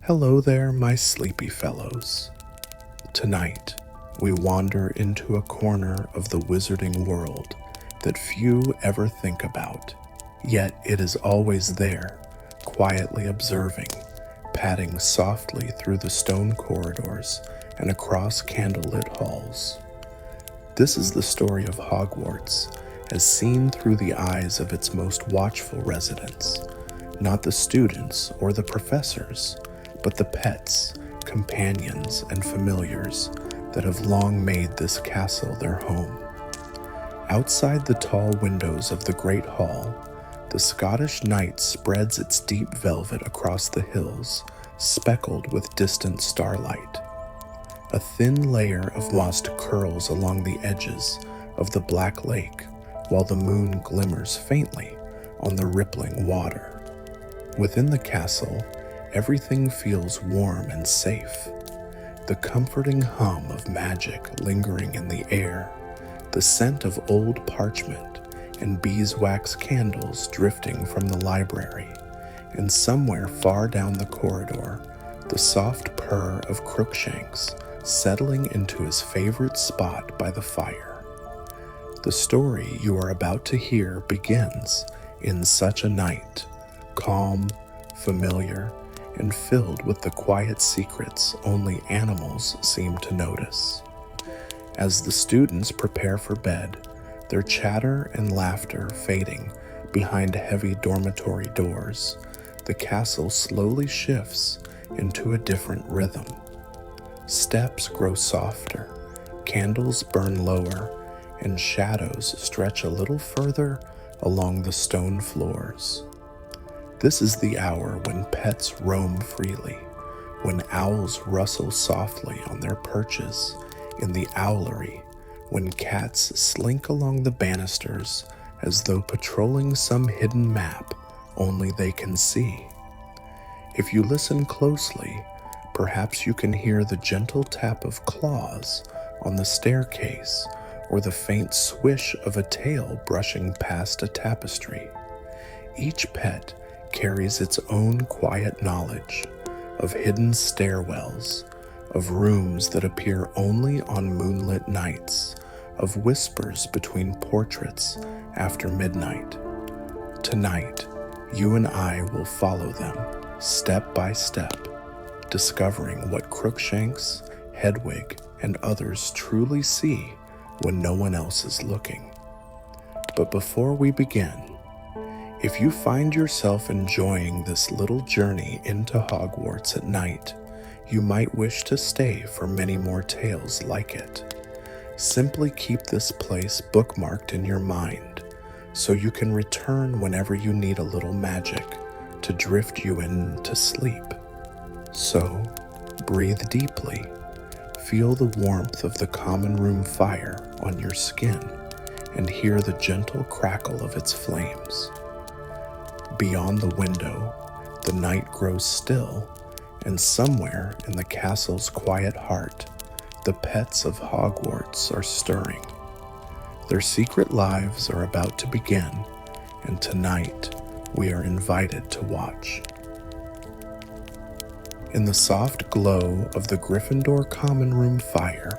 Hello there, my sleepy fellows. Tonight, we wander into a corner of the wizarding world that few ever think about, yet it is always there, quietly observing, padding softly through the stone corridors and across candlelit halls. This is the story of Hogwarts, as seen through the eyes of its most watchful residents, not the students or the professors, but the pets, companions, and familiars that have long made this castle their home. Outside the tall windows of the Great Hall, the Scottish night spreads its deep velvet across the hills, speckled with distant starlight. A thin layer of moss curls along the edges of the Black Lake, while the moon glimmers faintly on the rippling water. Within the castle, everything feels warm and safe. The comforting hum of magic lingering in the air, the scent of old parchment and beeswax candles drifting from the library, and somewhere far down the corridor, the soft purr of Crookshanks settling into his favorite spot by the fire. The story you are about to hear begins in such a night, calm, familiar, and filled with the quiet secrets only animals seem to notice. As the students prepare for bed, their chatter and laughter fading behind heavy dormitory doors, the castle slowly shifts into a different rhythm. Steps grow softer, candles burn lower, and shadows stretch a little further along the stone floors. This is the hour when pets roam freely, when owls rustle softly on their perches in the owlery, when cats slink along the banisters as though patrolling some hidden map only they can see. If you listen closely, perhaps you can hear the gentle tap of claws on the staircase or the faint swish of a tail brushing past a tapestry. Each pet carries its own quiet knowledge of hidden stairwells, of rooms that appear only on moonlit nights, of whispers between portraits after midnight. Tonight, you and I will follow them, step by step, discovering what Crookshanks, Hedwig, and others truly see when no one else is looking. But before we begin, if you find yourself enjoying this little journey into Hogwarts at night, you might wish to stay for many more tales like it. Simply keep this place bookmarked in your mind, so you can return whenever you need a little magic to drift you into sleep. So, breathe deeply, feel the warmth of the common room fire on your skin, and hear the gentle crackle of its flames. Beyond the window, the night grows still, and somewhere in the castle's quiet heart, the pets of Hogwarts are stirring. Their secret lives are about to begin, and tonight we are invited to watch. In the soft glow of the Gryffindor common room fire,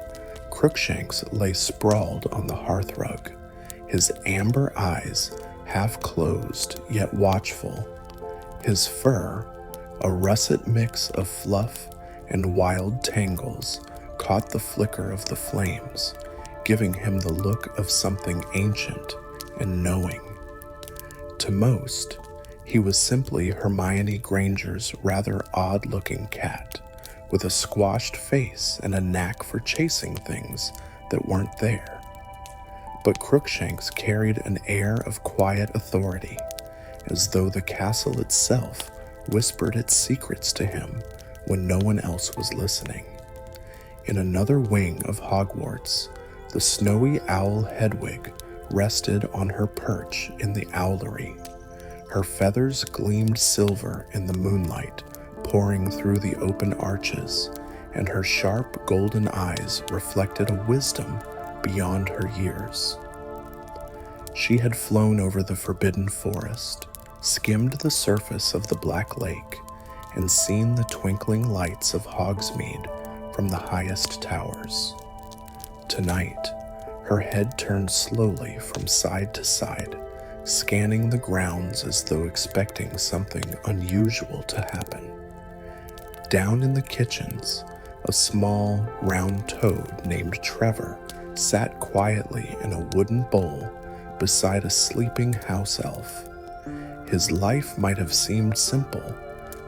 Crookshanks lay sprawled on the hearthrug, his amber eyes half closed yet watchful. His fur, a russet mix of fluff and wild tangles, caught the flicker of the flames, giving him the look of something ancient and knowing. To most, he was simply Hermione Granger's rather odd-looking cat, with a squashed face and a knack for chasing things that weren't there. But Crookshanks carried an air of quiet authority, as though the castle itself whispered its secrets to him when no one else was listening. In another wing of Hogwarts, the snowy owl Hedwig rested on her perch in the owlery. Her feathers gleamed silver in the moonlight pouring through the open arches, and her sharp golden eyes reflected a wisdom beyond her years. She had flown over the forbidden forest, skimmed the surface of the Black Lake, and seen the twinkling lights of Hogsmeade from the highest towers. Tonight, her head turned slowly from side to side, scanning the grounds as though expecting something unusual to happen. Down in the kitchens, a small, round toad named Trevor sat quietly in a wooden bowl beside a sleeping house elf. His life might have seemed simple,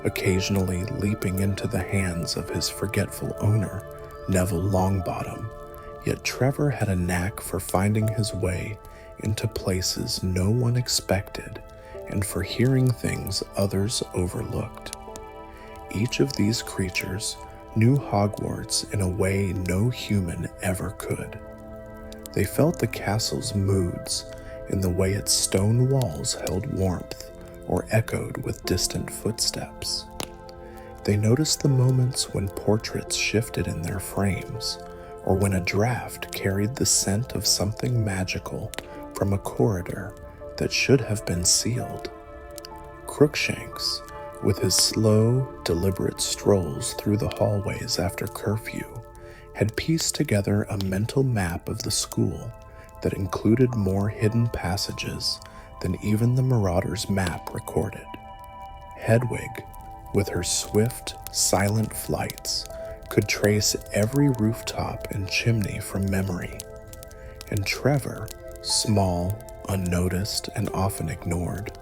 occasionally leaping into the hands of his forgetful owner, Neville Longbottom, yet Trevor had a knack for finding his way into places no one expected and for hearing things others overlooked. Each of these creatures knew Hogwarts in a way no human ever could. They felt the castle's moods in the way its stone walls held warmth or echoed with distant footsteps. They noticed the moments when portraits shifted in their frames, or when a draft carried the scent of something magical from a corridor that should have been sealed. Crookshanks, with his slow, deliberate strolls through the hallways after curfew, had pieced together a mental map of the school that included more hidden passages than even the Marauder's map recorded. Hedwig, with her swift, silent flights, could trace every rooftop and chimney from memory. And Trevor, small, unnoticed, and often ignored,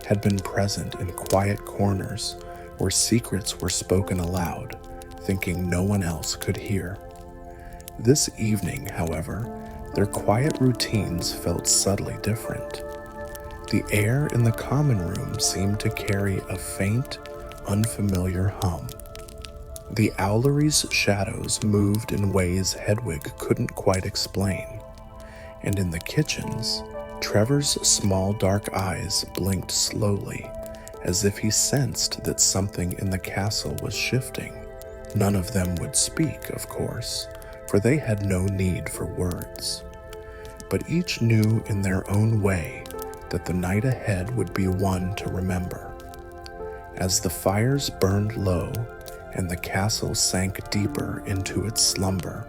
had been present in quiet corners where secrets were spoken aloud, thinking no one else could hear. This evening, however, their quiet routines felt subtly different. The air in the common room seemed to carry a faint, unfamiliar hum. The owlery's shadows moved in ways Hedwig couldn't quite explain, and in the kitchens, Trevor's small dark eyes blinked slowly, as if he sensed that something in the castle was shifting. None of them would speak, of course, for they had no need for words. But each knew in their own way that the night ahead would be one to remember. As the fires burned low and the castle sank deeper into its slumber,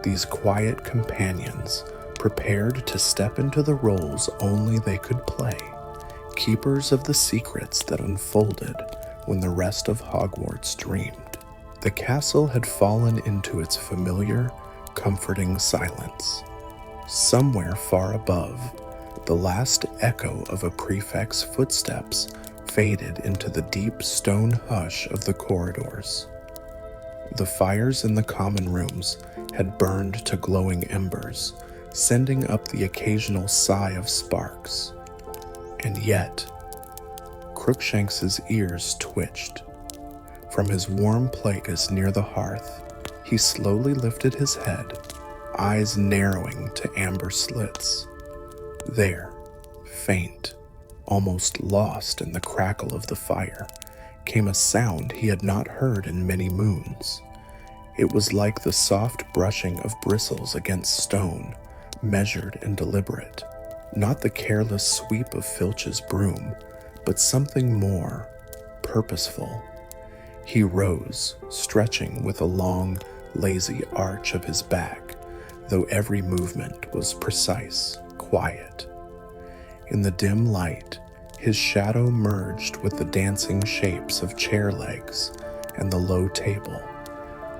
these quiet companions prepared to step into the roles only they could play, keepers of the secrets that unfolded when the rest of Hogwarts dreamed. The castle had fallen into its familiar, comforting silence. Somewhere far above, the last echo of a prefect's footsteps faded into the deep stone hush of the corridors. The fires in the common rooms had burned to glowing embers, sending up the occasional sigh of sparks. And yet, Crookshanks's ears twitched. From his warm place near the hearth, he slowly lifted his head, eyes narrowing to amber slits. There, faint, almost lost in the crackle of the fire, came a sound he had not heard in many moons. It was like the soft brushing of bristles against stone, measured and deliberate. Not the careless sweep of Filch's broom, but something more purposeful. He rose, stretching with a long, lazy arch of his back, though every movement was precise, quiet. In the dim light, his shadow merged with the dancing shapes of chair legs and the low table.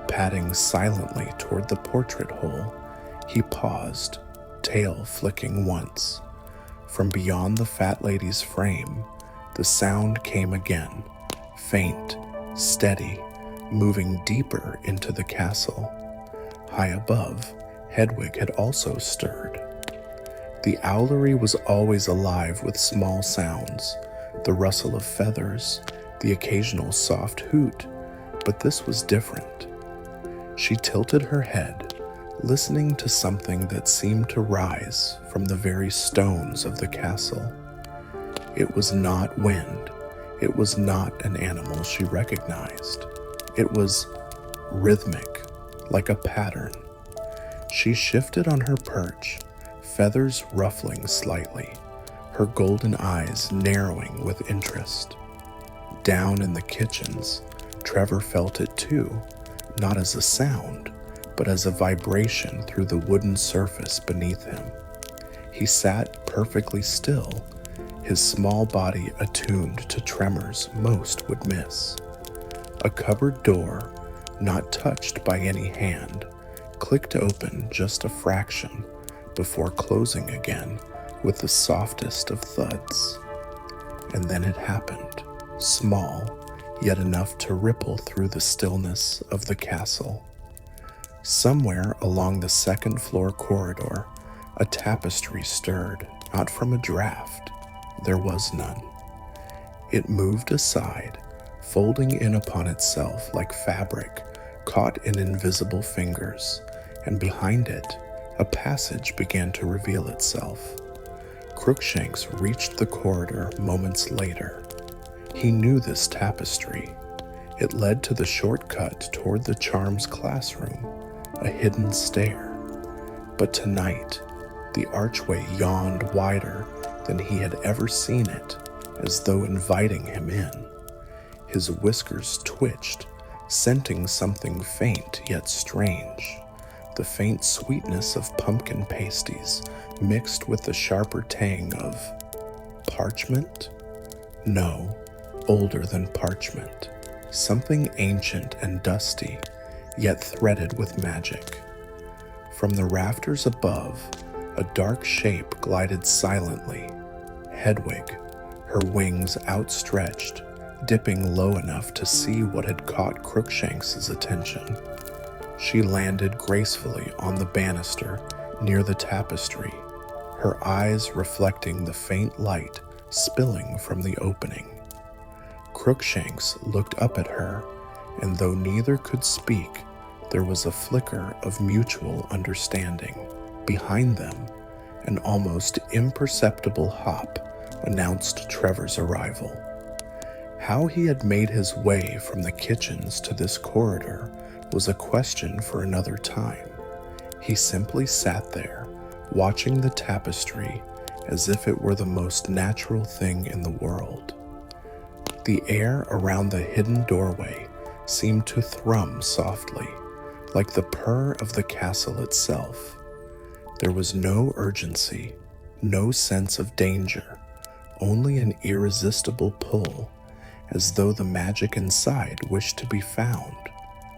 Padding silently toward the portrait hole, he paused, tail flicking once. From beyond the fat lady's frame, the sound came again, faint, steady, moving deeper into the castle. High above, Hedwig had also stirred. The owlery was always alive with small sounds, the rustle of feathers, the occasional soft hoot, but this was different. She tilted her head, listening to something that seemed to rise from the very stones of the castle. It was not wind. It was not an animal she recognized. It was rhythmic, like a pattern. She shifted on her perch, feathers ruffling slightly, her golden eyes narrowing with interest. Down in the kitchens, Trevor felt it too, not as a sound, but as a vibration through the wooden surface beneath him. He sat perfectly still, his small body attuned to tremors most would miss. A cupboard door, not touched by any hand, clicked open just a fraction before closing again with the softest of thuds. And then it happened, small, yet enough to ripple through the stillness of the castle. Somewhere along the second-floor corridor, a tapestry stirred, not from a draft. There was none. It moved aside, folding in upon itself like fabric caught in invisible fingers, and behind it, a passage began to reveal itself. Crookshanks reached the corridor moments later. He knew this tapestry. It led to the shortcut toward the charms classroom, a hidden stair. But tonight, the archway yawned wider than he had ever seen it, as though inviting him in. His whiskers twitched, scenting something faint yet strange, the faint sweetness of pumpkin pasties mixed with the sharper tang of parchment? No, older than parchment, something ancient and dusty, yet threaded with magic. From the rafters above, a dark shape glided silently. Hedwig, her wings outstretched, dipping low enough to see what had caught Crookshanks's attention. She landed gracefully on the banister near the tapestry, her eyes reflecting the faint light spilling from the opening. Crookshanks looked up at her, and though neither could speak, there was a flicker of mutual understanding. Behind them, an almost imperceptible hop announced Trevor's arrival. How he had made his way from the kitchens to this corridor was a question for another time. He simply sat there, watching the tapestry as if it were the most natural thing in the world. The air around the hidden doorway seemed to thrum softly, like the purr of the castle itself. There was no urgency, no sense of danger, only an irresistible pull, as though the magic inside wished to be found,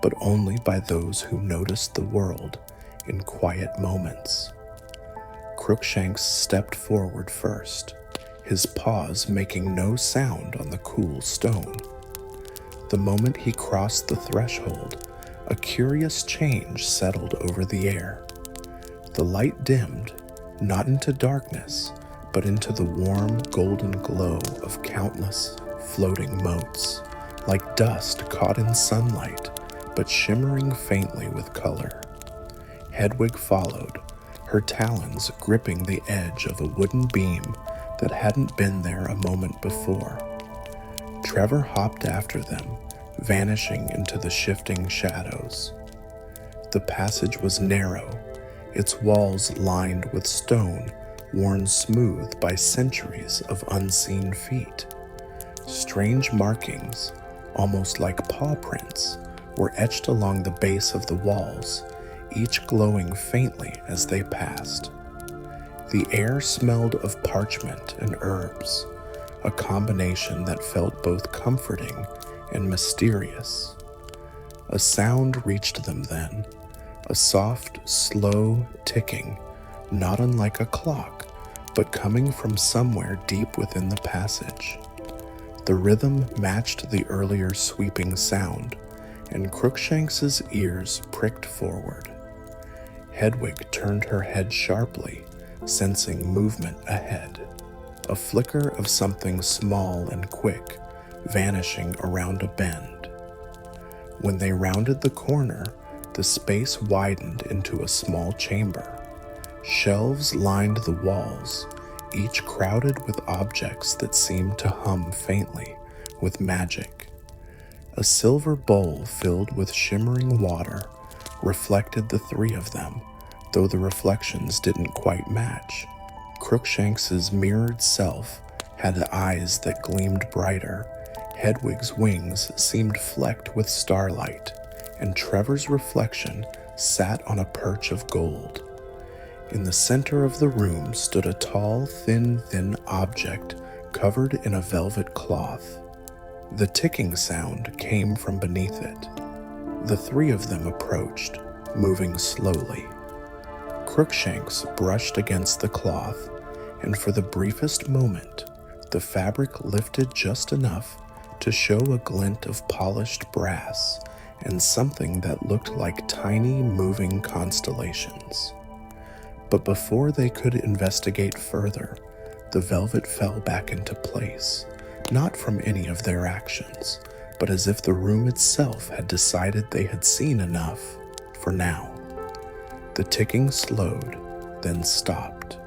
but only by those who noticed the world in quiet moments. Crookshanks stepped forward first, his paws making no sound on the cool stone. The moment he crossed the threshold, a curious change settled over the air. The light dimmed, not into darkness, but into the warm golden glow of countless floating motes, like dust caught in sunlight, but shimmering faintly with color. Hedwig followed, her talons gripping the edge of a wooden beam that hadn't been there a moment before. Trevor hopped after them, vanishing into the shifting shadows. The passage was narrow, its walls lined with stone worn smooth by centuries of unseen feet. Strange markings, almost like paw prints, were etched along the base of the walls, each glowing faintly as they passed. The air smelled of parchment and herbs, a combination that felt both comforting and mysterious. A sound reached them then, a soft, slow ticking, not unlike a clock, but coming from somewhere deep within the passage. The rhythm matched the earlier sweeping sound, and Crookshanks's ears pricked forward. Hedwig turned her head sharply, sensing movement ahead, a flicker of something small and quick, vanishing around a bend. When they rounded the corner, the space widened into a small chamber. Shelves lined the walls, each crowded with objects that seemed to hum faintly with magic. A silver bowl filled with shimmering water reflected the three of them, though the reflections didn't quite match. Crookshanks's mirrored self had eyes that gleamed brighter, Hedwig's wings seemed flecked with starlight, and Trevor's reflection sat on a perch of gold. In the center of the room stood a tall, thin object covered in a velvet cloth. The ticking sound came from beneath it. The three of them approached, moving slowly. Crookshanks brushed against the cloth, and for the briefest moment, the fabric lifted just enough to show a glint of polished brass and something that looked like tiny moving constellations. But before they could investigate further, the velvet fell back into place, not from any of their actions, but as if the room itself had decided they had seen enough for now. The ticking slowed, then stopped.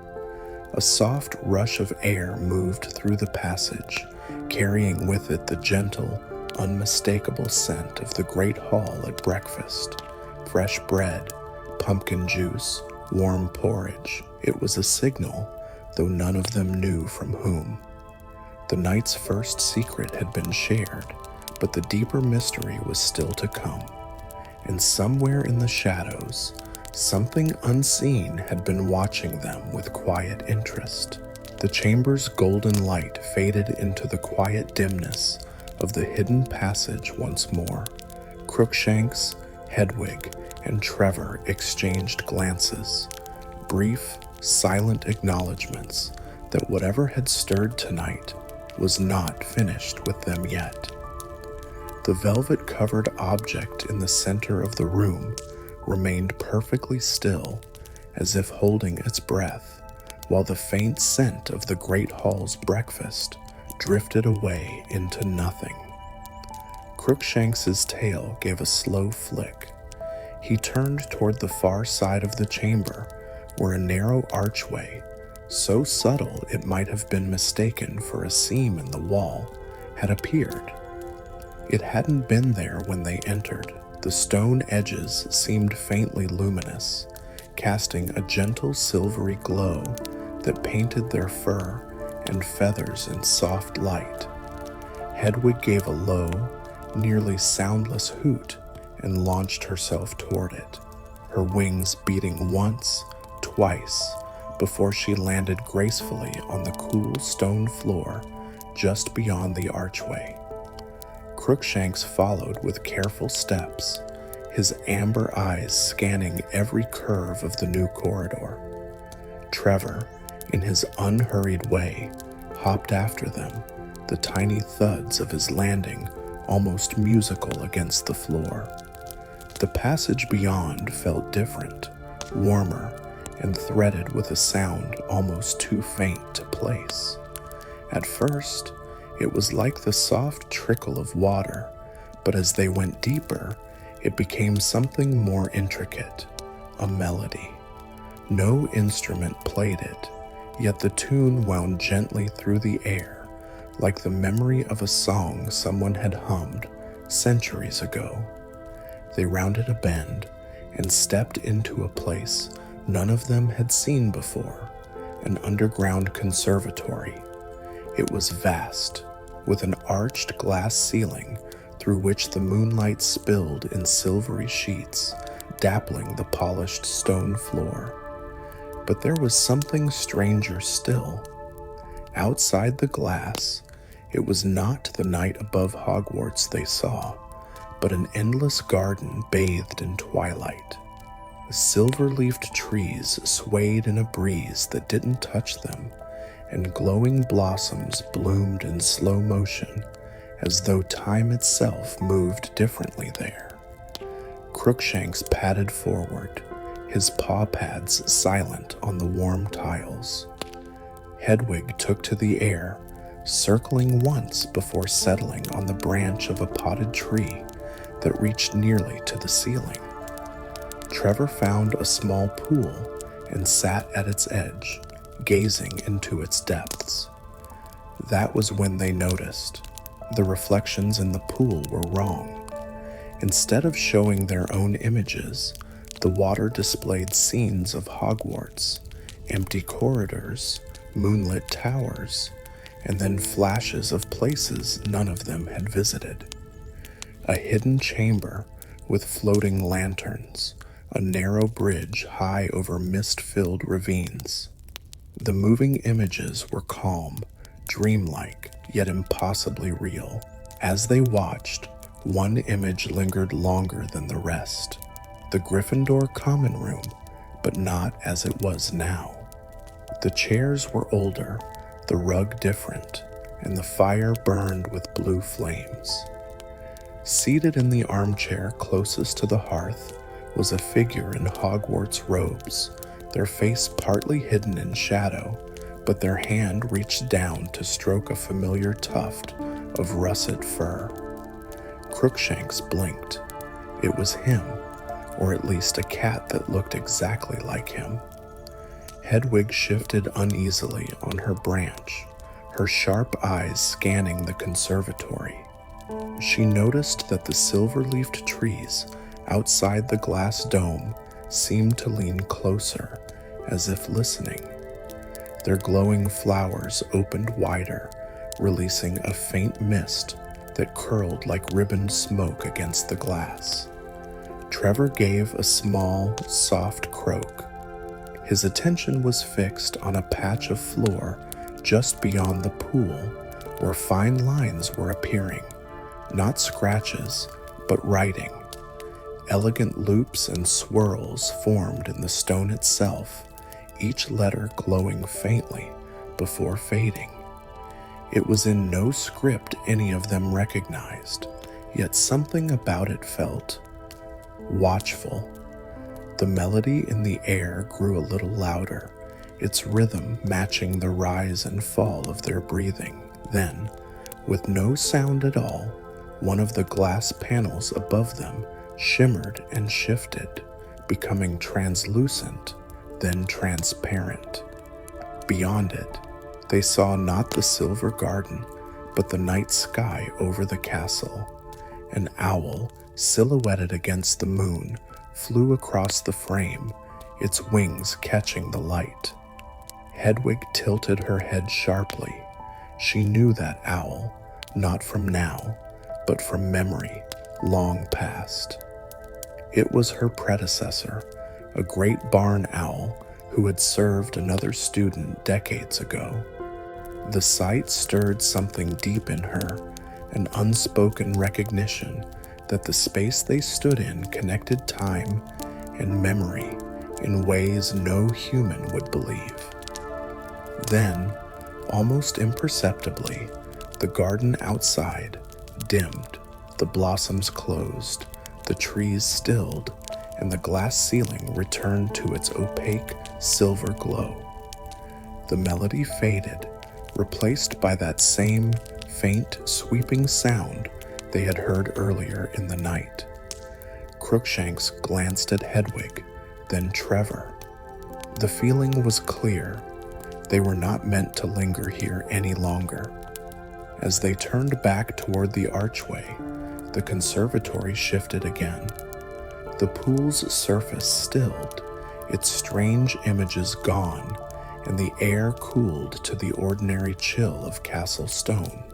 A soft rush of air moved through the passage, carrying with it the gentle, unmistakable scent of the great hall at breakfast. Fresh bread, pumpkin juice, warm porridge. It was a signal, though none of them knew from whom. The night's first secret had been shared, but the deeper mystery was still to come. And somewhere in the shadows, something unseen had been watching them with quiet interest. The chamber's golden light faded into the quiet dimness of the hidden passage once more. Crookshanks, Hedwig, and Trevor exchanged glances, brief, silent acknowledgments that whatever had stirred tonight was not finished with them yet. The velvet-covered object in the center of the room remained perfectly still, as if holding its breath, while the faint scent of the great hall's breakfast drifted away into nothing. Crookshanks's tail gave a slow flick. He turned toward the far side of the chamber, where a narrow archway, so subtle it might have been mistaken for a seam in the wall, had appeared. It hadn't been there when they entered. The stone edges seemed faintly luminous, casting a gentle silvery glow that painted their fur and feathers in soft light. Hedwig gave a low, nearly soundless hoot and launched herself toward it, her wings beating once, twice, before she landed gracefully on the cool stone floor just beyond the archway. Crookshanks followed with careful steps, his amber eyes scanning every curve of the new corridor. Trevor, in his unhurried way, hopped after them, the tiny thuds of his landing almost musical against the floor. The passage beyond felt different, warmer, and threaded with a sound almost too faint to place. At first, it was like the soft trickle of water, but as they went deeper, it became something more intricate, a melody. No instrument played it, yet the tune wound gently through the air, like the memory of a song someone had hummed centuries ago. They rounded a bend and stepped into a place none of them had seen before, an underground conservatory. It was vast, with an arched glass ceiling through which the moonlight spilled in silvery sheets, dappling the polished stone floor. But there was something stranger still. Outside the glass, it was not the night above Hogwarts they saw, but an endless garden bathed in twilight. Silver-leafed trees swayed in a breeze that didn't touch them, and glowing blossoms bloomed in slow motion, as though time itself moved differently there. Crookshanks padded forward, his paw pads silent on the warm tiles. Hedwig took to the air, circling once before settling on the branch of a potted tree that reached nearly to the ceiling. Trevor found a small pool and sat at its edge, gazing into its depths. That was when they noticed. The reflections in the pool were wrong. Instead of showing their own images, the water displayed scenes of Hogwarts, empty corridors, moonlit towers, and then flashes of places none of them had visited. A hidden chamber with floating lanterns, a narrow bridge high over mist-filled ravines. The moving images were calm, dreamlike, yet impossibly real. As they watched, one image lingered longer than the rest. The Gryffindor common room, but not as it was now. The chairs were older, the rug different, and the fire burned with blue flames. Seated in the armchair closest to the hearth was a figure in Hogwarts robes, their face partly hidden in shadow, but their hand reached down to stroke a familiar tuft of russet fur. Crookshanks blinked. It was him, or at least a cat that looked exactly like him. Hedwig shifted uneasily on her branch, her sharp eyes scanning the conservatory. She noticed that the silver-leafed trees outside the glass dome seemed to lean closer, as if listening. Their glowing flowers opened wider, releasing a faint mist that curled like ribboned smoke against the glass. Trevor gave a small, soft croak. His attention was fixed on a patch of floor just beyond the pool, where fine lines were appearing, not scratches, but writing. Elegant loops and swirls formed in the stone itself, each letter glowing faintly before fading. It was in no script any of them recognized, yet something about it felt watchful. The melody in the air grew a little louder, its rhythm matching the rise and fall of their breathing. Then, with no sound at all, one of the glass panels above them shimmered and shifted, becoming translucent, then transparent. Beyond it, they saw not the silver garden, but the night sky over the castle. An owl, silhouetted against the moon, flew across the frame, its wings catching the light. Hedwig tilted her head sharply. She knew that owl, not from now, but from memory, long past. It was her predecessor, a great barn owl who had served another student decades ago. The sight stirred something deep in her, an unspoken recognition that the space they stood in connected time and memory in ways no human would believe. Then, almost imperceptibly, the garden outside dimmed, the blossoms closed, the trees stilled, and the glass ceiling returned to its opaque silver glow. The melody faded, replaced by that same faint, sweeping sound they had heard earlier in the night. Crookshanks glanced at Hedwig, then Trevor. The feeling was clear. They were not meant to linger here any longer. As they turned back toward the archway, the conservatory shifted again. The pool's surface stilled, its strange images gone, and the air cooled to the ordinary chill of castle stone.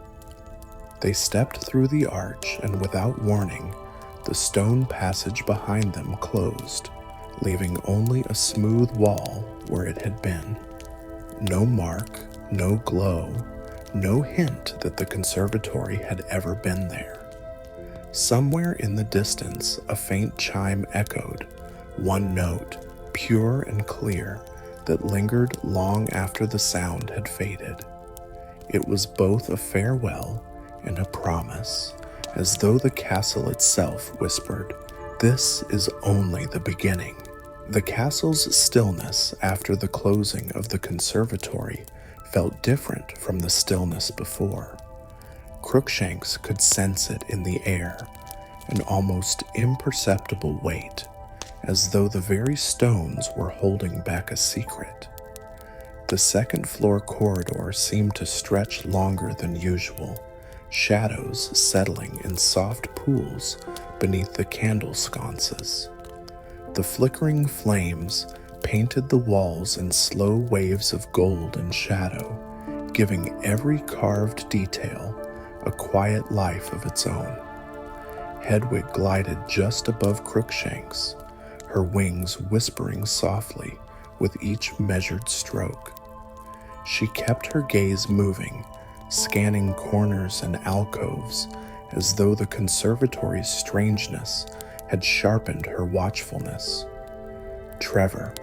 They stepped through the arch, and without warning, the stone passage behind them closed, leaving only a smooth wall where it had been. No mark, no glow, no hint that the conservatory had ever been there. Somewhere in the distance, a faint chime echoed, one note, pure and clear, that lingered long after the sound had faded. It was both a farewell and a promise, as though the castle itself whispered, "This is only the beginning." The castle's stillness after the closing of the conservatory felt different from the stillness before. Crookshanks could sense it in the air, an almost imperceptible weight, as though the very stones were holding back a secret. The second-floor corridor seemed to stretch longer than usual, shadows settling in soft pools beneath the candle sconces. The flickering flames painted the walls in slow waves of gold and shadow, giving every carved detail a quiet life of its own. Hedwig glided just above Crookshanks, her wings whispering softly with each measured stroke. She kept her gaze moving, scanning corners and alcoves as though the conservatory's strangeness had sharpened her watchfulness. Trevor,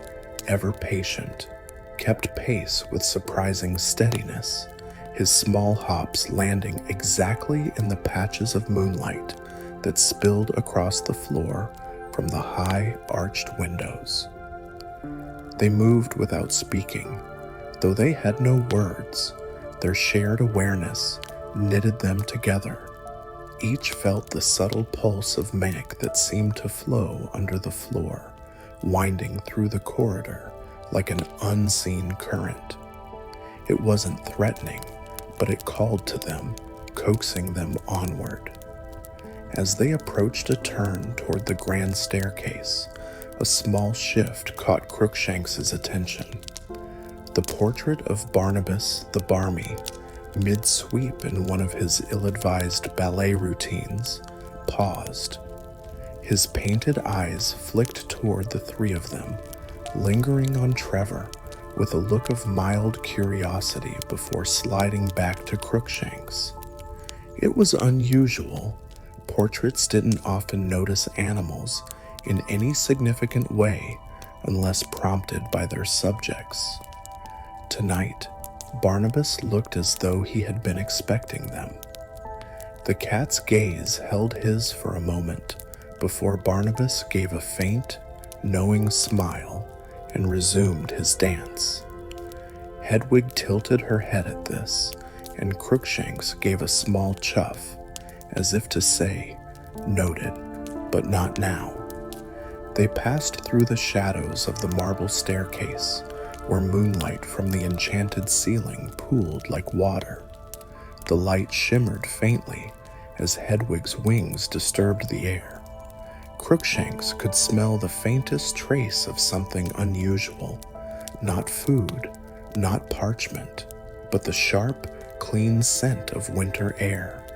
ever patient, kept pace with surprising steadiness, his small hops landing exactly in the patches of moonlight that spilled across the floor from the high, arched windows. They moved without speaking, though they had no words. Their shared awareness knitted them together. Each felt the subtle pulse of magic that seemed to flow under the floor, winding through the corridor like an unseen current. It wasn't threatening, but it called to them, coaxing them onward. As they approached a turn toward the grand staircase, a small shift caught Crookshanks's attention. The portrait of Barnabas the Barmy, mid-sweep in one of his ill-advised ballet routines, paused. His painted eyes flicked toward the three of them, lingering on Trevor with a look of mild curiosity before sliding back to Crookshanks. It was unusual. Portraits didn't often notice animals in any significant way unless prompted by their subjects. Tonight, Barnabas looked as though he had been expecting them. The cat's gaze held his for a moment before Barnabas gave a faint, knowing smile and resumed his dance. Hedwig tilted her head at this, and Crookshanks gave a small chuff, as if to say, "Noted, but not now." They passed through the shadows of the marble staircase, where moonlight from the enchanted ceiling pooled like water. The light shimmered faintly as Hedwig's wings disturbed the air. Crookshanks could smell the faintest trace of something unusual, not food, not parchment, but the sharp, clean scent of winter air.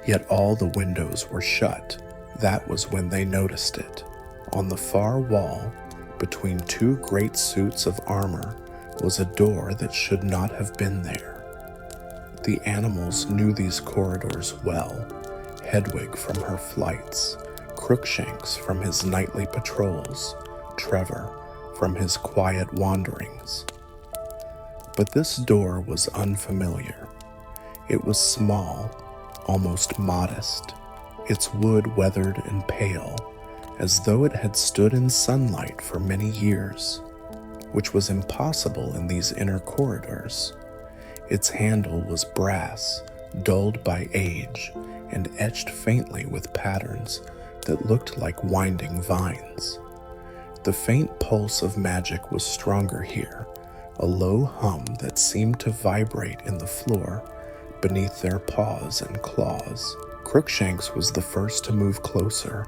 Yet all the windows were shut. That was when they noticed it. On the far wall, between two great suits of armor, was a door that should not have been there. The animals knew these corridors well, Hedwig from her flights, Crookshanks from his nightly patrols, Trevor from his quiet wanderings. But this door was unfamiliar. It was small, almost modest, its wood weathered and pale, as though it had stood in sunlight for many years, which was impossible in these inner corridors. Its handle was brass, dulled by age, and etched faintly with patterns that looked like winding vines. The faint pulse of magic was stronger here, a low hum that seemed to vibrate in the floor beneath their paws and claws. Crookshanks was the first to move closer,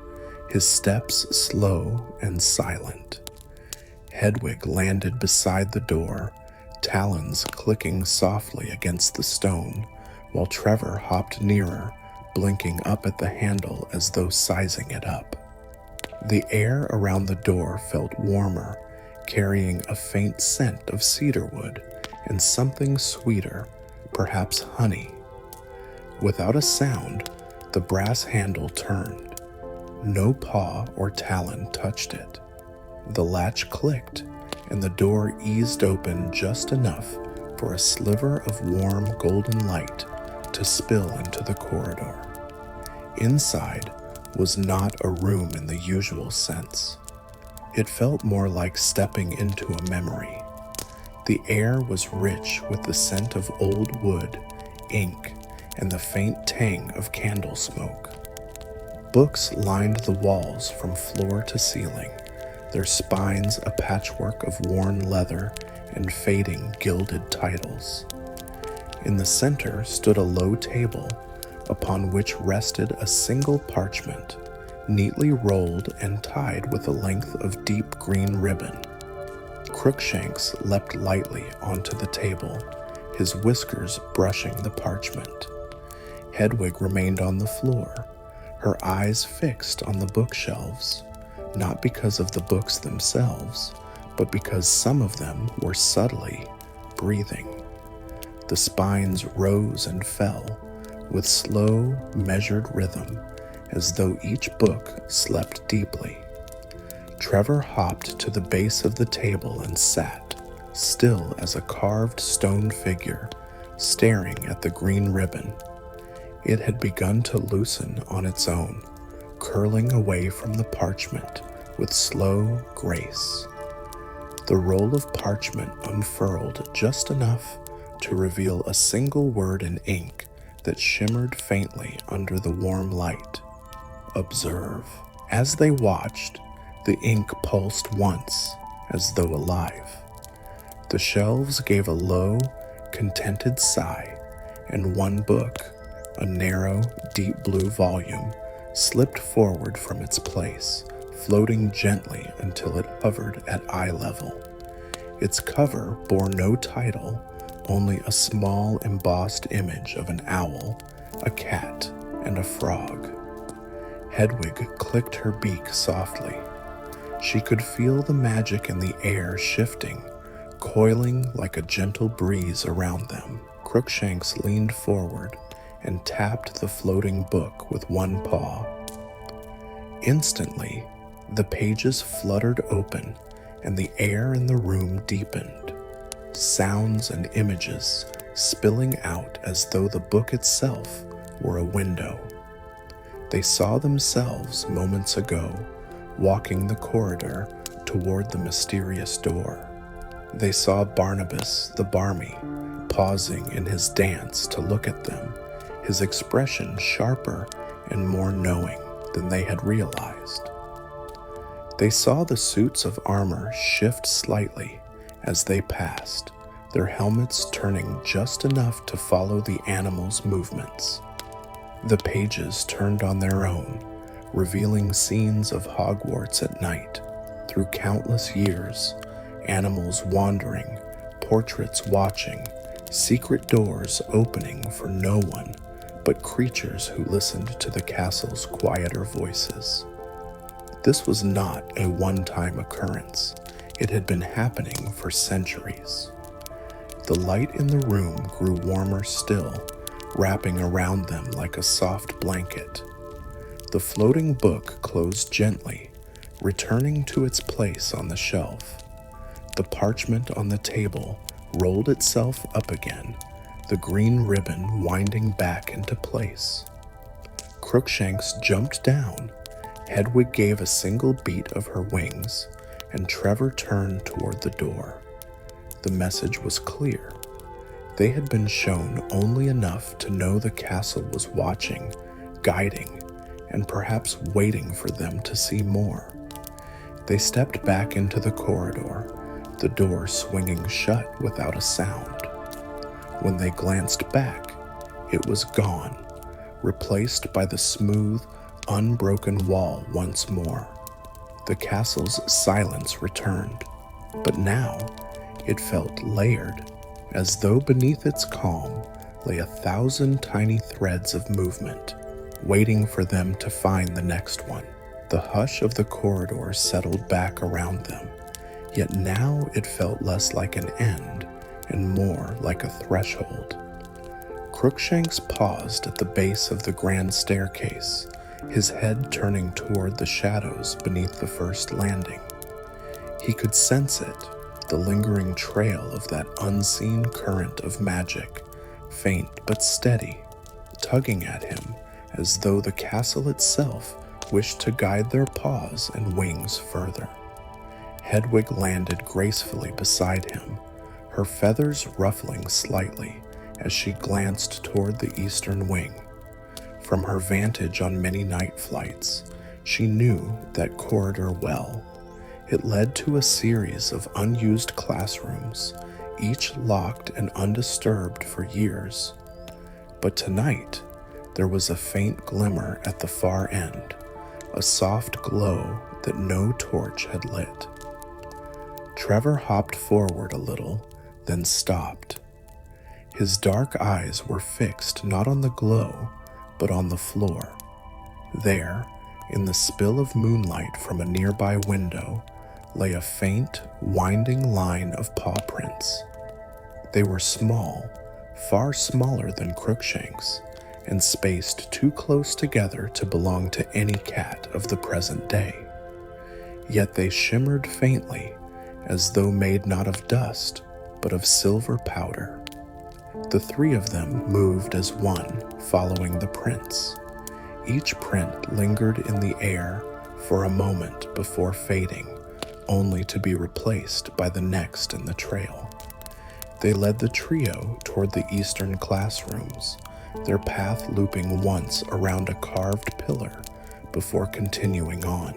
his steps slow and silent. Hedwig landed beside the door, talons clicking softly against the stone, while Trevor hopped nearer, blinking up at the handle as though sizing it up. The air around the door felt warmer, carrying a faint scent of cedarwood and something sweeter, perhaps honey. Without a sound, the brass handle turned. No paw or talon touched it. The latch clicked, and the door eased open just enough for a sliver of warm golden light to spill into the corridor. Inside was not a room in the usual sense. It felt more like stepping into a memory. The air was rich with the scent of old wood, ink, and the faint tang of candle smoke. Books lined the walls from floor to ceiling, their spines a patchwork of worn leather and fading gilded titles. In the center stood a low table, upon which rested a single parchment, neatly rolled and tied with a length of deep green ribbon. Crookshanks leapt lightly onto the table, his whiskers brushing the parchment. Hedwig remained on the floor, her eyes fixed on the bookshelves, not because of the books themselves, but because some of them were subtly breathing. The spines rose and fell with slow, measured rhythm, as though each book slept deeply. Trevor hopped to the base of the table and sat, still as a carved stone figure, staring at the green ribbon. It had begun to loosen on its own, curling away from the parchment with slow grace. The roll of parchment unfurled just enough to reveal a single word in ink that shimmered faintly under the warm light. Observe. As they watched, the ink pulsed once, as though alive. The shelves gave a low, contented sigh, and one book, a narrow, deep blue volume, slipped forward from its place, floating gently until it hovered at eye level. Its cover bore no title, only a small embossed image of an owl, a cat, and a frog. Hedwig clicked her beak softly. She could feel the magic in the air shifting, coiling like a gentle breeze around them. Crookshanks leaned forward and tapped the floating book with one paw. Instantly, the pages fluttered open and the air in the room deepened, sounds and images spilling out as though the book itself were a window. They saw themselves moments ago, walking the corridor toward the mysterious door. They saw Barnabas the barmy, pausing in his dance to look at them, his expression sharper and more knowing than they had realized. They saw the suits of armor shift slightly as they passed, their helmets turning just enough to follow the animals' movements. The pages turned on their own, revealing scenes of Hogwarts at night, through countless years, animals wandering, portraits watching, secret doors opening for no one but creatures who listened to the castle's quieter voices. This was not a one-time occurrence. It had been happening for centuries. The light in the room grew warmer still, wrapping around them like a soft blanket. The floating book closed gently, returning to its place on the shelf. The parchment on the table rolled itself up again, the green ribbon winding back into place. Crookshanks jumped down. Hedwig gave a single beat of her wings, and Trevor turned toward the door. The message was clear. They had been shown only enough to know the castle was watching, guiding, and perhaps waiting for them to see more. They stepped back into the corridor, the door swinging shut without a sound. When they glanced back, it was gone, replaced by the smooth, unbroken wall once more. The castle's silence returned, but now it felt layered, as though beneath its calm lay 1,000 tiny threads of movement, waiting for them to find the next one. The hush of the corridor settled back around them, yet now it felt less like an end and more like a threshold. Crookshanks paused at the base of the grand staircase, his head turning toward the shadows beneath the first landing. He could sense it, the lingering trail of that unseen current of magic, faint but steady, tugging at him as though the castle itself wished to guide their paws and wings further. Hedwig landed gracefully beside him, her feathers ruffling slightly as she glanced toward the eastern wing. From her vantage on many night flights, she knew that corridor well. It led to a series of unused classrooms, each locked and undisturbed for years. But tonight, there was a faint glimmer at the far end, a soft glow that no torch had lit. Trevor hopped forward a little, then stopped. His dark eyes were fixed not on the glow, but on the floor. There, in the spill of moonlight from a nearby window, lay a faint, winding line of paw prints. They were small, far smaller than Crookshanks, and spaced too close together to belong to any cat of the present day. Yet they shimmered faintly, as though made not of dust, but of silver powder. The three of them moved as one, following the prints. Each print lingered in the air for a moment before fading, only to be replaced by the next in the trail. They led the trio toward the eastern classrooms, their path looping once around a carved pillar before continuing on.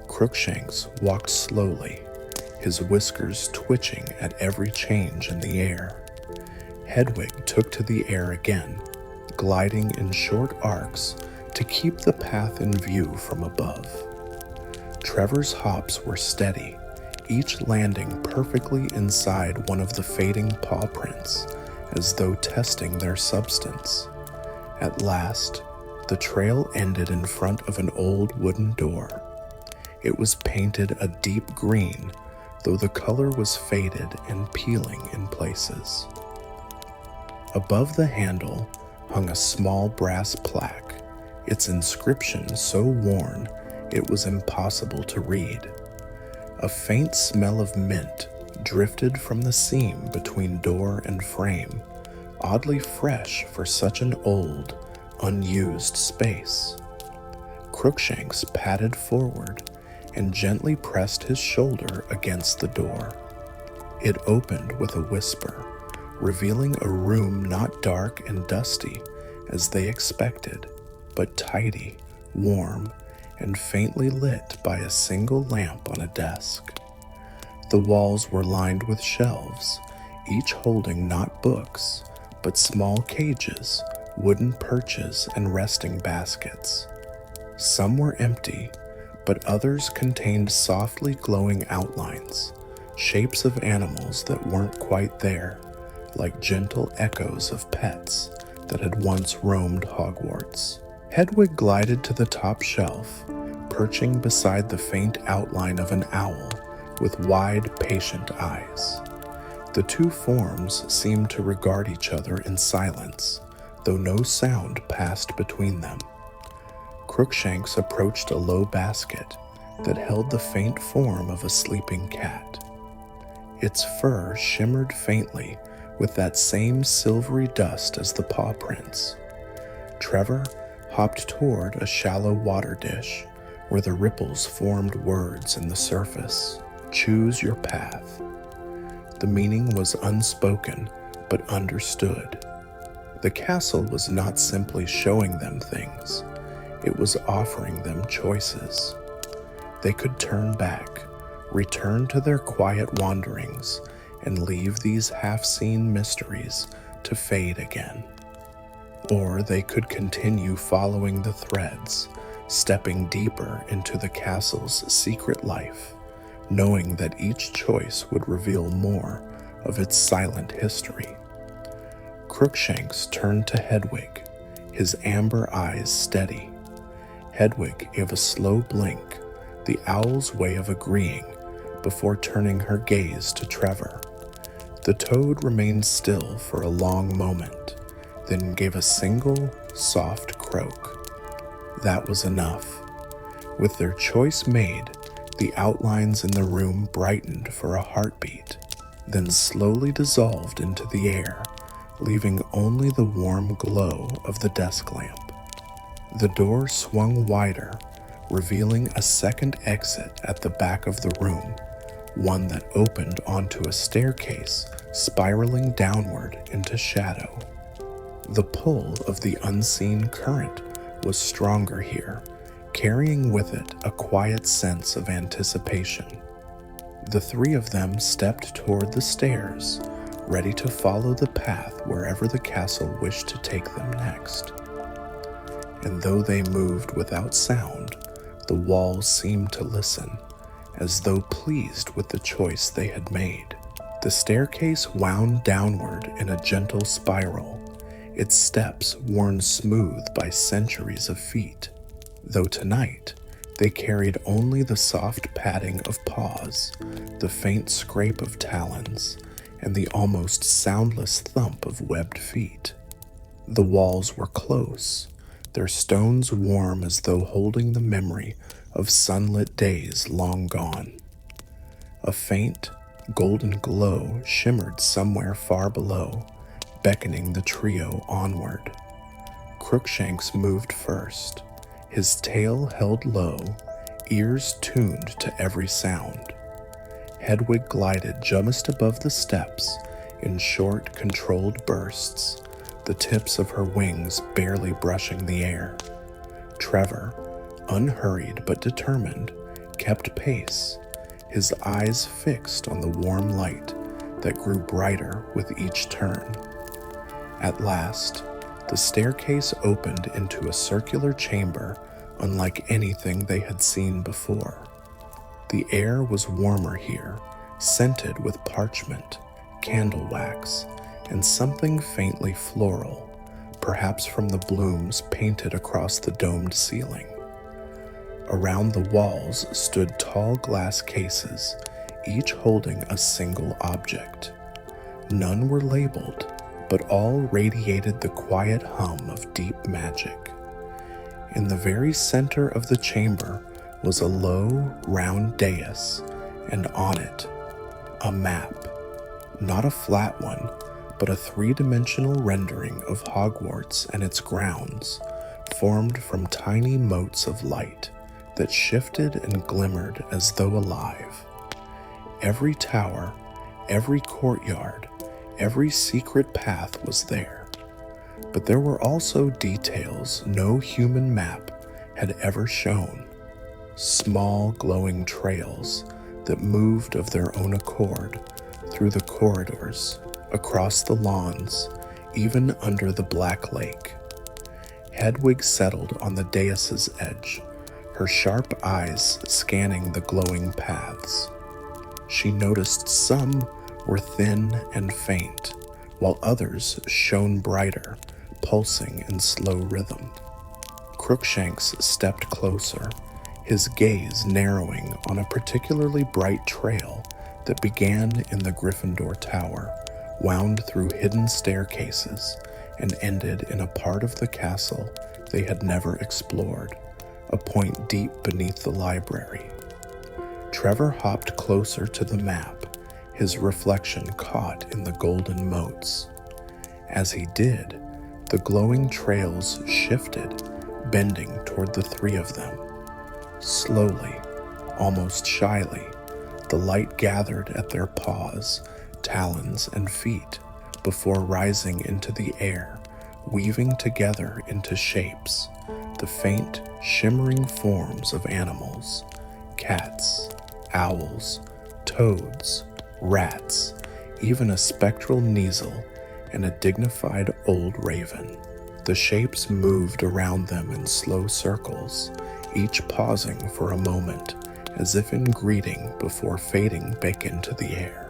Crookshanks walked slowly, his whiskers twitching at every change in the air. Hedwig took to the air again, gliding in short arcs to keep the path in view from above. Trevor's hops were steady, each landing perfectly inside one of the fading paw prints, as though testing their substance. At last, the trail ended in front of an old wooden door. It was painted a deep green, though the color was faded and peeling in places. Above the handle hung a small brass plaque, its inscription so worn it was impossible to read. A faint smell of mint drifted from the seam between door and frame, oddly fresh for such an old, unused space. Crookshanks padded forward and gently pressed his shoulder against the door. It opened with a whisper, revealing a room not dark and dusty as they expected, but tidy, warm, and faintly lit by a single lamp on a desk. The walls were lined with shelves, each holding not books, but small cages, wooden perches, and resting baskets. Some were empty, but others contained softly glowing outlines, shapes of animals that weren't quite there, like gentle echoes of pets that had once roamed Hogwarts. Hedwig glided to the top shelf, perching beside the faint outline of an owl with wide, patient eyes. The two forms seemed to regard each other in silence, though no sound passed between them. Crookshanks approached a low basket that held the faint form of a sleeping cat. Its fur shimmered faintly with that same silvery dust as the paw prints. Trevor hopped toward a shallow water dish where the ripples formed words in the surface. Choose your path. The meaning was unspoken, but understood. The castle was not simply showing them things, it was offering them choices. They could turn back, return to their quiet wanderings, and leave these half-seen mysteries to fade again. Or they could continue following the threads, stepping deeper into the castle's secret life, knowing that each choice would reveal more of its silent history. Crookshanks turned to Hedwig, his amber eyes steady. Hedwig gave a slow blink, the owl's way of agreeing, before turning her gaze to Trevor. The toad remained still for a long moment, then gave a single, soft croak. That was enough. With their choice made, the outlines in the room brightened for a heartbeat, then slowly dissolved into the air, leaving only the warm glow of the desk lamp. The door swung wider, revealing a second exit at the back of the room, one that opened onto a staircase spiraling downward into shadow. The pull of the unseen current was stronger here, carrying with it a quiet sense of anticipation. The three of them stepped toward the stairs, ready to follow the path wherever the castle wished to take them next. And though they moved without sound, the walls seemed to listen, as though pleased with the choice they had made. The staircase wound downward in a gentle spiral, its steps worn smooth by centuries of feet, though tonight they carried only the soft padding of paws, the faint scrape of talons, and the almost soundless thump of webbed feet. The walls were close, their stones warm as though holding the memory of sunlit days long gone. A faint, golden glow shimmered somewhere far below, beckoning the trio onward. Crookshanks moved first, his tail held low, ears tuned to every sound. Hedwig glided just above the steps in short, controlled bursts, the tips of her wings barely brushing the air. Trevor, unhurried but determined, kept pace, his eyes fixed on the warm light that grew brighter with each turn. At last, the staircase opened into a circular chamber unlike anything they had seen before. The air was warmer here, scented with parchment, candle wax, and something faintly floral, perhaps from the blooms painted across the domed ceiling. Around the walls stood tall glass cases, each holding a single object. None were labeled, but all radiated the quiet hum of deep magic. In the very center of the chamber was a low, round dais, and on it, a map. Not a flat one, but a three-dimensional rendering of Hogwarts and its grounds, formed from tiny motes of light that shifted and glimmered as though alive. Every tower, every courtyard, every secret path was there. But there were also details no human map had ever shown. Small glowing trails that moved of their own accord through the corridors, across the lawns, even under the black lake. Hedwig settled on the dais's edge, her sharp eyes scanning the glowing paths. She noticed some were thin and faint, while others shone brighter, pulsing in slow rhythm. Crookshanks stepped closer, his gaze narrowing on a particularly bright trail that began in the Gryffindor Tower, wound through hidden staircases, and ended in a part of the castle they had never explored, a point deep beneath the library. Trevor hopped closer to the map, his reflection caught in the golden motes. As he did, the glowing trails shifted, bending toward the three of them. Slowly, almost shyly, the light gathered at their paws, talons, and feet before rising into the air, weaving together into shapes, the faint, shimmering forms of animals, cats, owls, toads, rats, even a spectral Kneazle and a dignified old raven. The shapes moved around them in slow circles, each pausing for a moment, as if in greeting before fading back into the air.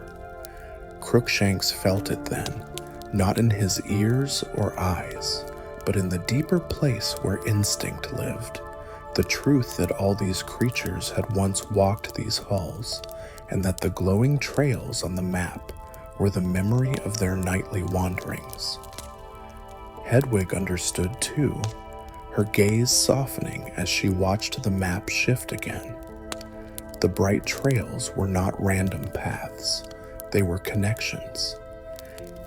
Crookshanks felt it then, not in his ears or eyes, but in the deeper place where instinct lived, the truth that all these creatures had once walked these halls, and that the glowing trails on the map were the memory of their nightly wanderings. Hedwig understood too, her gaze softening as she watched the map shift again. The bright trails were not random paths, they were connections.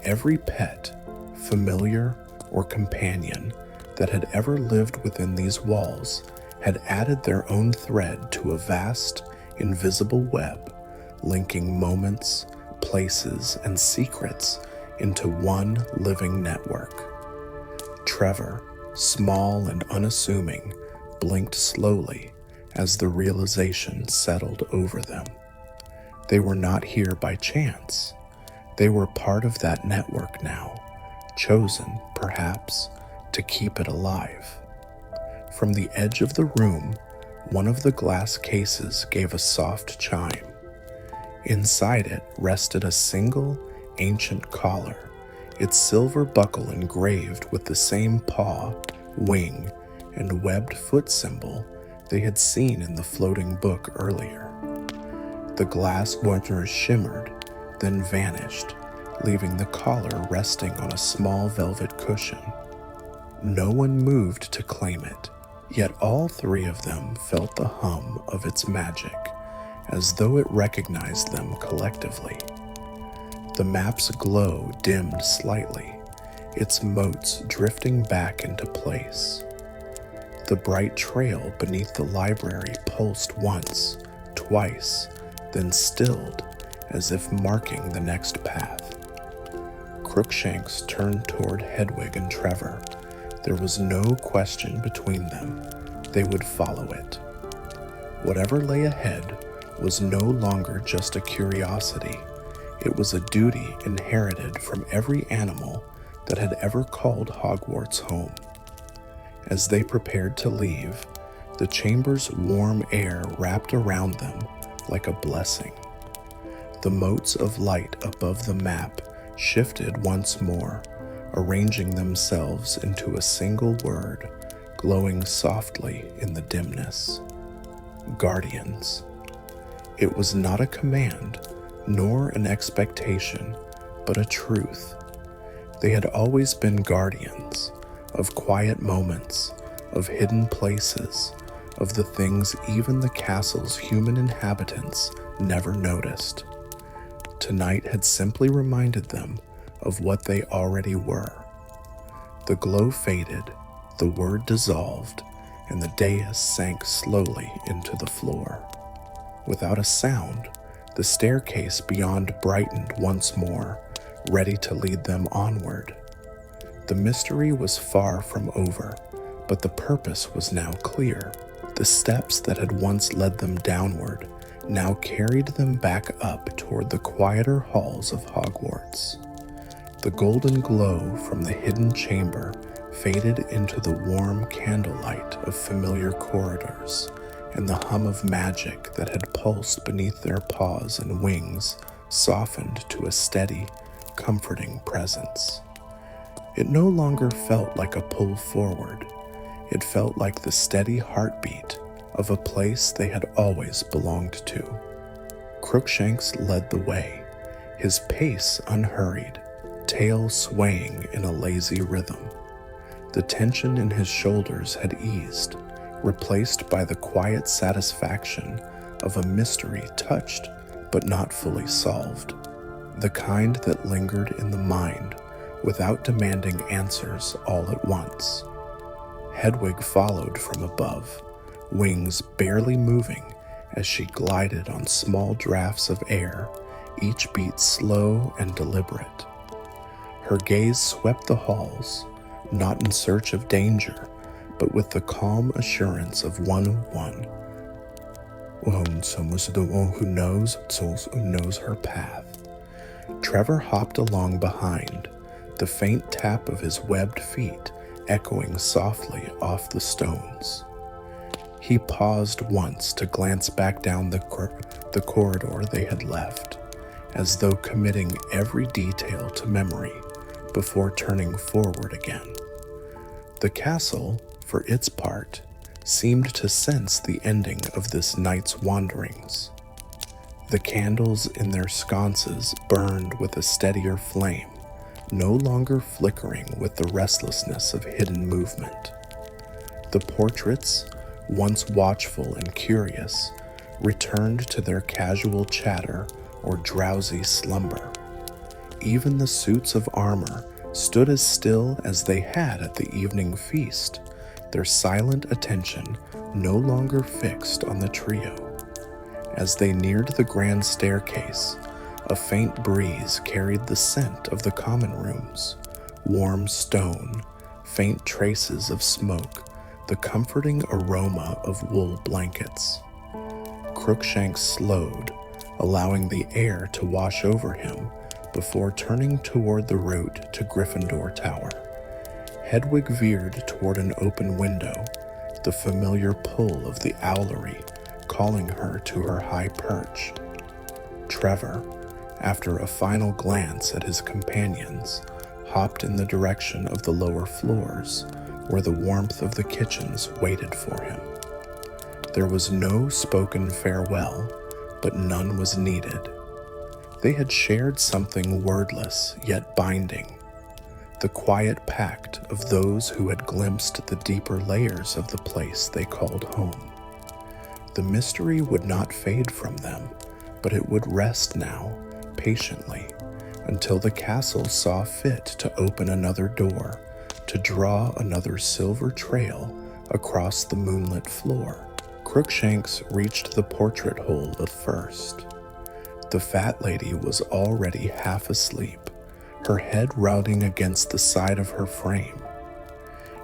Every pet, familiar or companion, that had ever lived within these walls had added their own thread to a vast, invisible web, linking moments, places, and secrets into one living network. Trevor, small and unassuming, blinked slowly as the realization settled over them. They were not here by chance. They were part of that network now, chosen, perhaps, to keep it alive. From the edge of the room, one of the glass cases gave a soft chime. Inside it rested a single ancient collar, its silver buckle engraved with the same paw, wing, and webbed foot symbol they had seen in the floating book earlier. The glass wonders shimmered, then vanished, leaving the collar resting on a small velvet cushion. No one moved to claim it, yet all three of them felt the hum of its magic, as though it recognized them collectively. The map's glow dimmed slightly, its motes drifting back into place. The bright trail beneath the library pulsed once, twice, then stilled, as if marking the next path. Crookshanks turned toward Hedwig and Trevor. There was no question between them. They would follow it. Whatever lay ahead was no longer just a curiosity. It was a duty inherited from every animal that had ever called Hogwarts home. As they prepared to leave, the chamber's warm air wrapped around them like a blessing. The motes of light above the map shifted once more, arranging themselves into a single word, glowing softly in the dimness. Guardians. It was not a command, nor an expectation, but a truth. They had always been guardians of quiet moments, of hidden places, of the things even the castle's human inhabitants never noticed. Tonight had simply reminded them of what they already were. The glow faded, the word dissolved, and the dais sank slowly into the floor. Without a sound, the staircase beyond brightened once more, ready to lead them onward. The mystery was far from over, but the purpose was now clear. The steps that had once led them downward now carried them back up toward the quieter halls of Hogwarts. The golden glow from the hidden chamber faded into the warm candlelight of familiar corridors, and the hum of magic that had pulsed beneath their paws and wings softened to a steady, comforting presence. It no longer felt like a pull forward. It felt like the steady heartbeat of a place they had always belonged to. Crookshanks led the way, his pace unhurried, tail swaying in a lazy rhythm. The tension in his shoulders had eased, replaced by the quiet satisfaction of a mystery touched but not fully solved, the kind that lingered in the mind without demanding answers all at once. Hedwig followed from above, wings barely moving as she glided on small drafts of air, each beat slow and deliberate. Her gaze swept the halls, not in search of danger, but with the calm assurance of one who knows her path. Trevor hopped along behind, the faint tap of his webbed feet echoing softly off the stones. He paused once to glance back down the corridor they had left, as though committing every detail to memory before turning forward again. The castle, for its part, seemed to sense the ending of this night's wanderings. The candles in their sconces burned with a steadier flame, no longer flickering with the restlessness of hidden movement. The portraits, once watchful and curious, returned to their casual chatter or drowsy slumber. Even the suits of armor stood as still as they had at the evening feast, their silent attention no longer fixed on the trio. As they neared the grand staircase, a faint breeze carried the scent of the common rooms, warm stone, faint traces of smoke, the comforting aroma of wool blankets. Crookshanks slowed, allowing the air to wash over him before turning toward the route to Gryffindor Tower. Hedwig veered toward an open window, the familiar pull of the owlery calling her to her high perch. Trevor, after a final glance at his companions, hopped in the direction of the lower floors, where the warmth of the kitchens waited for him. There was no spoken farewell, but none was needed. They had shared something wordless yet binding, the quiet pact of those who had glimpsed the deeper layers of the place they called home. The mystery would not fade from them, but it would rest now, patiently, until the castle saw fit to open another door, to draw another silver trail across the moonlit floor. Crookshanks reached the portrait hole at first. The fat lady was already half asleep, her head routing against the side of her frame.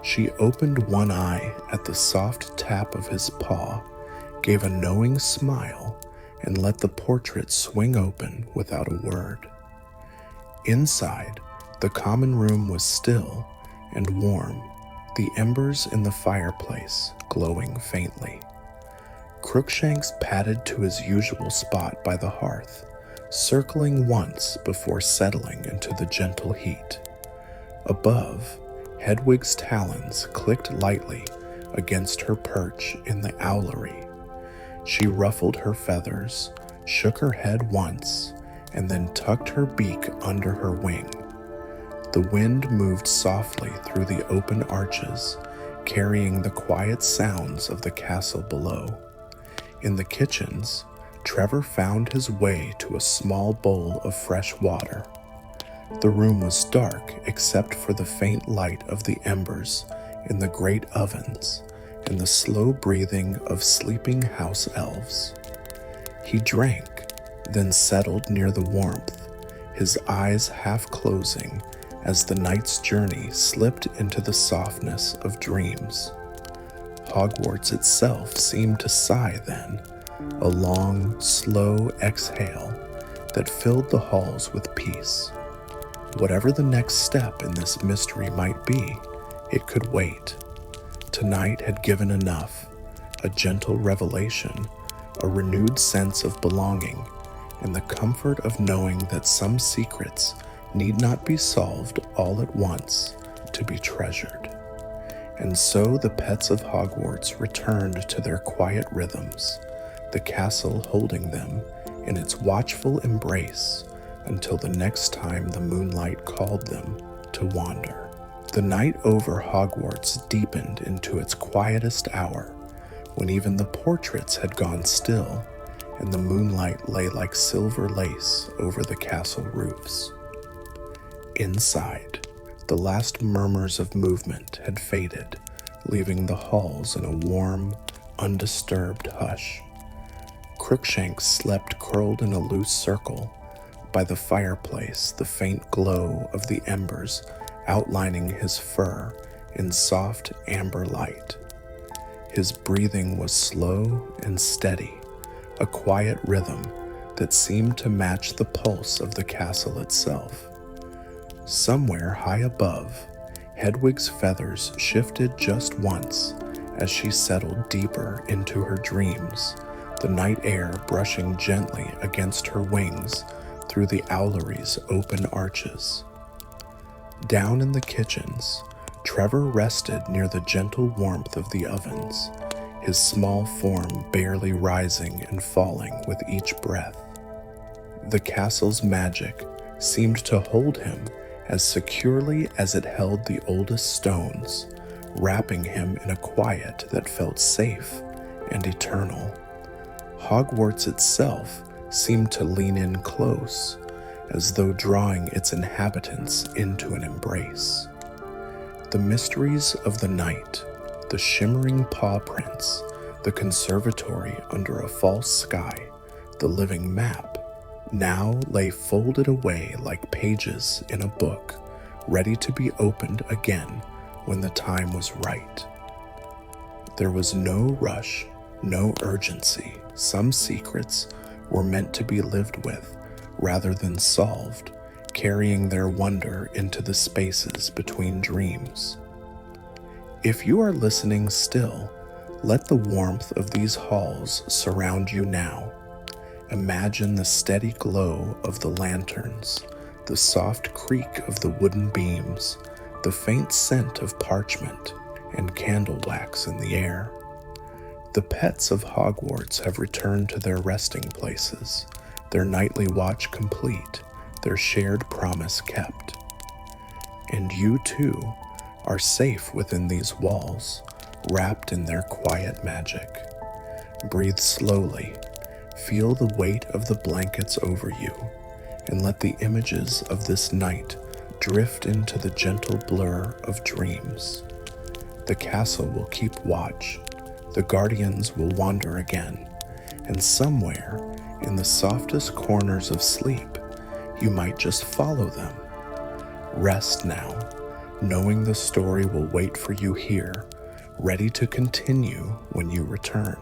She opened one eye at the soft tap of his paw, gave a knowing smile, and let the portrait swing open without a word. Inside, the common room was still and warm, the embers in the fireplace glowing faintly. Crookshanks padded to his usual spot by the hearth, circling once before settling into the gentle heat. Above, Hedwig's talons clicked lightly against her perch in the owlery. She ruffled her feathers, shook her head once, and then tucked her beak under her wing. The wind moved softly through the open arches, carrying the quiet sounds of the castle below. In the kitchens, Trevor found his way to a small bowl of fresh water. The room was dark except for the faint light of the embers in the great ovens and the slow breathing of sleeping house elves. He drank, then settled near the warmth, his eyes half closing as the night's journey slipped into the softness of dreams. Hogwarts itself seemed to sigh then, a long, slow exhale that filled the halls with peace. Whatever the next step in this mystery might be, it could wait. Tonight had given enough, a gentle revelation, a renewed sense of belonging, and the comfort of knowing that some secrets need not be solved all at once to be treasured. And so the pets of Hogwarts returned to their quiet rhythms, the castle holding them in its watchful embrace until the next time the moonlight called them to wander. The night over Hogwarts deepened into its quietest hour, when even the portraits had gone still, and the moonlight lay like silver lace over the castle roofs. Inside, the last murmurs of movement had faded, leaving the halls in a warm, undisturbed hush. Crookshanks slept curled in a loose circle by the fireplace, the faint glow of the embers outlining his fur in soft amber light. His breathing was slow and steady, a quiet rhythm that seemed to match the pulse of the castle itself. Somewhere high above, Hedwig's feathers shifted just once as she settled deeper into her dreams, the night air brushing gently against her wings through the owlery's open arches. Down in the kitchens, Trevor rested near the gentle warmth of the ovens, his small form barely rising and falling with each breath. The castle's magic seemed to hold him as securely as it held the oldest stones, wrapping him in a quiet that felt safe and eternal. Hogwarts itself seemed to lean in close, as though drawing its inhabitants into an embrace. The mysteries of the night, the shimmering paw prints, the conservatory under a false sky, the living map, now lay folded away like pages in a book, ready to be opened again when the time was right. There was no rush, no urgency. Some secrets were meant to be lived with rather than solved, carrying their wonder into the spaces between dreams. If you are listening still, let the warmth of these halls surround you now. Imagine the steady glow of the lanterns, the soft creak of the wooden beams, the faint scent of parchment and candle wax in the air. The pets of Hogwarts have returned to their resting places, their nightly watch complete, their shared promise kept. And you too are safe within these walls, wrapped in their quiet magic. Breathe slowly, feel the weight of the blankets over you, and let the images of this night drift into the gentle blur of dreams. The castle will keep watch, the guardians will wander again, and somewhere in the softest corners of sleep, you might just follow them. Rest now, knowing the story will wait for you here, ready to continue when you return.